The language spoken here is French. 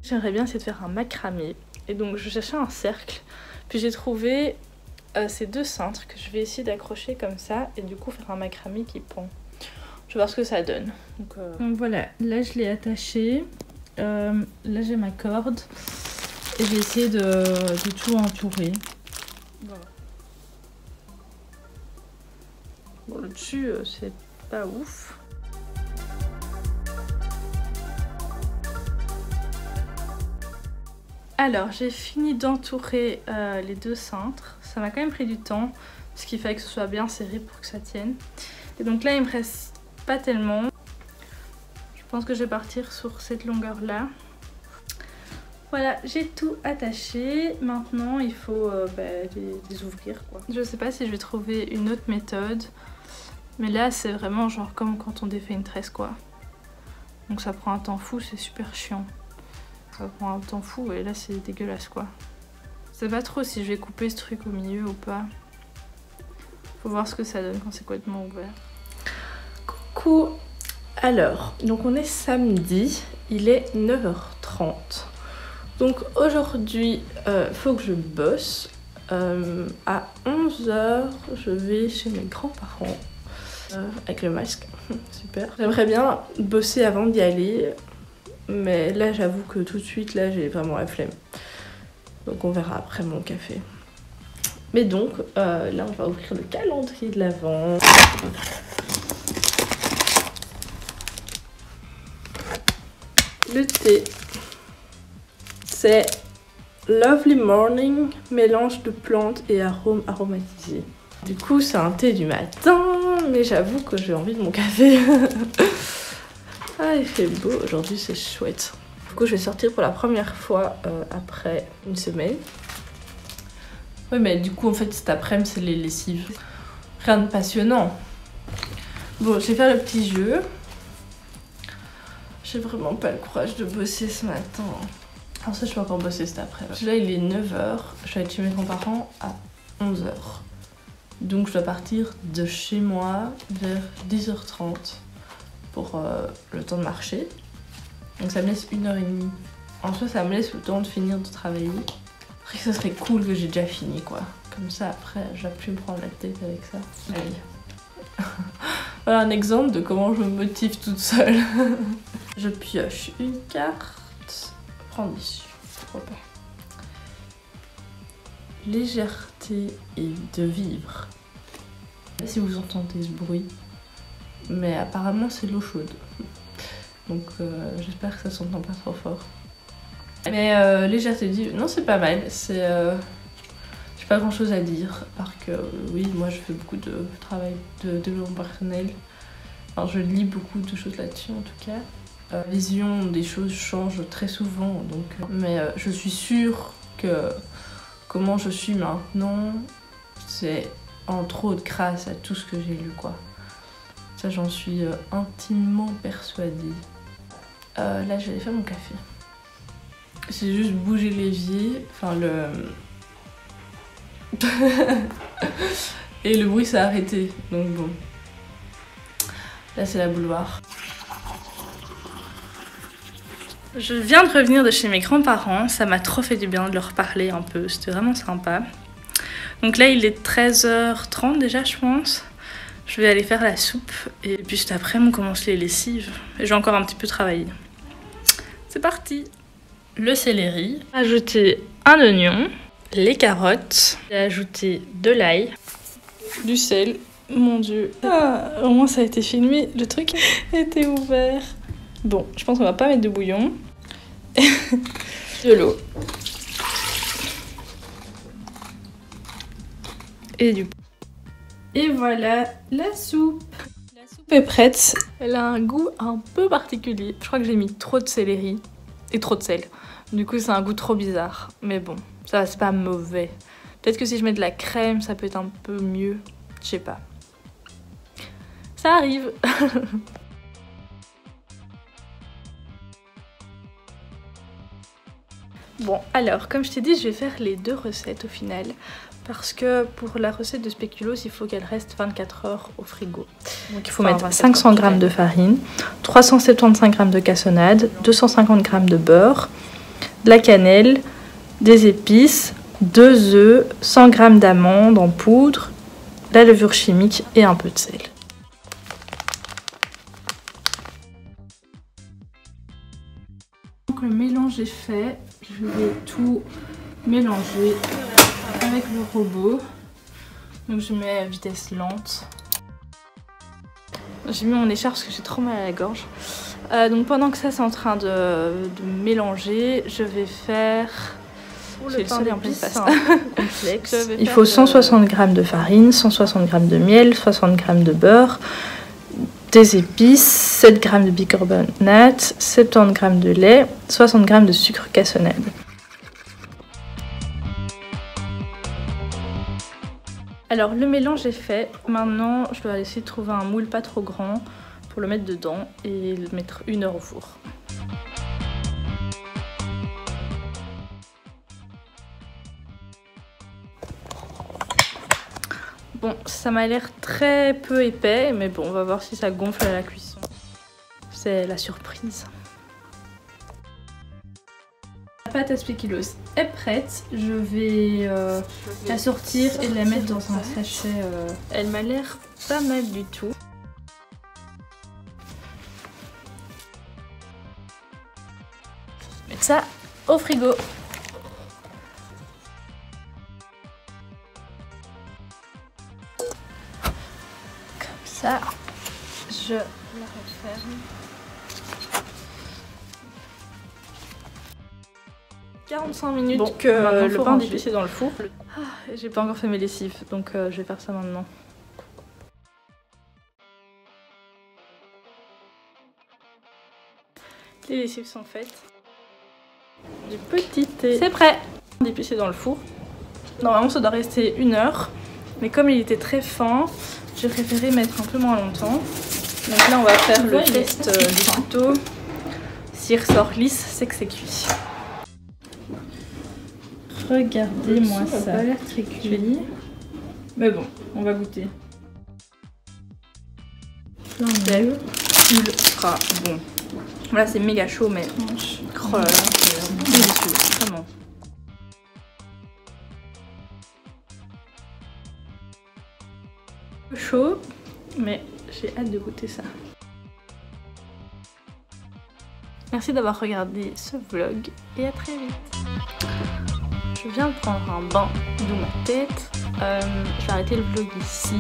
J'aimerais bien essayer de faire un macramé. Et donc je cherchais un cercle. Puis j'ai trouvé ces deux cintres que je vais essayer d'accrocher comme ça. Et du coup faire un macramé qui pend. Je vais voir ce que ça donne. Donc voilà, là je l'ai attaché. Là j'ai ma corde. Et j'ai essayé de tout entourer. Voilà. Bon, le dessus c'est pas ouf. Alors j'ai fini d'entourer les deux cintres. Ça m'a quand même pris du temps. Ce qui fait que ce soit bien serré pour que ça tienne. Et donc là il me reste pas tellement. Je pense que je vais partir sur cette longueur là. Voilà, j'ai tout attaché. Maintenant il faut les ouvrir quoi. Je sais pas si je vais trouver une autre méthode. Mais là c'est vraiment genre comme quand on défait une tresse quoi. Donc ça prend un temps fou, c'est super chiant. Ça prend un temps fou et là c'est dégueulasse quoi. Je sais pas trop si je vais couper ce truc au milieu ou pas. Faut voir ce que ça donne quand c'est complètement ouvert. Coucou. Alors, donc on est samedi, il est 9h30. Donc aujourd'hui, faut que je bosse. À 11h, je vais chez mes grands-parents avec le masque. Super. J'aimerais bien bosser avant d'y aller. Mais là j'avoue que tout de suite là j'ai vraiment la flemme. Donc on verra après mon café. Mais donc là on va ouvrir le calendrier de l'Avent. Le thé. C'est Lovely Morning, mélange de plantes et arômes aromatisés. Du coup c'est un thé du matin, mais j'avoue que j'ai envie de mon café. Ah, il fait beau aujourd'hui, c'est chouette. Du coup, je vais sortir pour la première fois après une semaine. Ouais, mais du coup, en fait, cet après-midi, c'est les lessives. Rien de passionnant. Bon, je vais faire le petit jeu. J'ai vraiment pas le courage de bosser ce matin. Alors ça, je peux encore bosser cet après-midi. Là, il est 9h. Je vais être chez mes grands-parents à 11h. Donc, je dois partir de chez moi vers 10h30. Pour le temps de marcher. Donc ça me laisse 1h30. En soi ça me laisse le temps de finir de travailler. Après ça serait cool que j'ai déjà fini quoi. Comme ça après je vais plus me prendre la tête avec ça. Allez. Voilà un exemple de comment je me motive toute seule. Je pioche une carte. Prendre dessus. Pourquoi pas. Légèreté et de vivre. Je sais pas si vous entendez ce bruit. Mais apparemment c'est l'eau chaude. Donc j'espère que ça s'entend pas trop fort. Mais légèreté de vivre, non c'est pas mal. C'est j'ai pas grand chose à dire. À part que oui moi je fais beaucoup de travail de développement personnel. Enfin je lis beaucoup de choses là-dessus en tout cas. Vision des choses change très souvent. Donc, mais je suis sûre que comment je suis maintenant, c'est entre autres grâce à tout ce que j'ai lu quoi. Ça j'en suis intimement persuadée. Là je vais aller faire mon café. J'ai juste bougé l'évier, enfin le... Et le bruit s'est arrêté, donc bon. Là c'est la bouilloire. Je viens de revenir de chez mes grands-parents, ça m'a trop fait du bien de leur parler un peu, c'était vraiment sympa. Donc là il est 13h30 déjà je pense. Je vais aller faire la soupe et puis juste après on commence les lessives. Et j'ai encore un petit peu travaillé. C'est parti. Le céleri. Ajouter un oignon, les carottes. J'ai ajouté de l'ail, du sel. Mon dieu. Ah, au moins ça a été filmé, le truc était ouvert. Bon, je pense qu'on va pas mettre de bouillon. De l'eau. Et du coup. Et voilà la soupe. La soupe est prête. Elle a un goût un peu particulier. Je crois que j'ai mis trop de céleri et trop de sel. Du coup c'est un goût trop bizarre. Mais bon, ça c'est pas mauvais. Peut-être que si je mets de la crème ça peut être un peu mieux. Je sais pas. Ça arrive. Bon alors comme je t'ai dit je vais faire les deux recettes au final. Parce que pour la recette de spéculoos, il faut qu'elle reste 24 heures au frigo. Donc il faut mettre 500 g de farine, 375 g de cassonade, 250 g de beurre, de la cannelle, des épices, 2 œufs, 100 g d'amandes en poudre, la levure chimique et un peu de sel. Donc le mélange est fait, je vais tout mélanger avec le robot. Donc je mets à vitesse lente. J'ai mis mon écharpe parce que j'ai trop mal à la gorge. Donc pendant que ça c'est en train de mélanger, je vais faire... J'ai le soleil en pleine face. Complexe. Il faut 160 g de farine, 160 g de miel, 60 g de beurre, des épices, 7 g de bicarbonate, 70 g de lait, 60 g de sucre cassonade. Alors le mélange est fait, maintenant je dois essayer de trouver un moule pas trop grand pour le mettre dedans et le mettre 1 heure au four. Bon, ça m'a l'air très peu épais, mais bon, on va voir si ça gonfle à la cuisson. C'est la surprise. La pâte à spéculoos est prête. Je vais la sortir et la mettre dans un sachet. Elle m'a l'air pas mal du tout. Mettre ça au frigo. Comme ça, je la referme. 45 minutes bon, que le pain d'épicé dans le four. Ah, j'ai pas encore fait mes lessives, donc je vais faire ça maintenant. Les lessives sont faites. Du petit thé. C'est prêt. D'épicé dans le four. Normalement ça doit rester 1 heure, mais comme il était très fin, j'ai préféré mettre un peu moins longtemps. Donc là on va faire le test du couteau. S'il ressort lisse, c'est que c'est cuit. Regardez-moi ça. Ça a l'air très cuit. Mais bon, on va goûter. C'est ultra bon. Voilà, c'est méga chaud, mais oh là là, c'est délicieux, vraiment. Chaud, mais j'ai hâte de goûter ça. Merci d'avoir regardé ce vlog et à très vite. Je viens de prendre un bain, d'où ma tête. Je vais arrêter le vlog ici.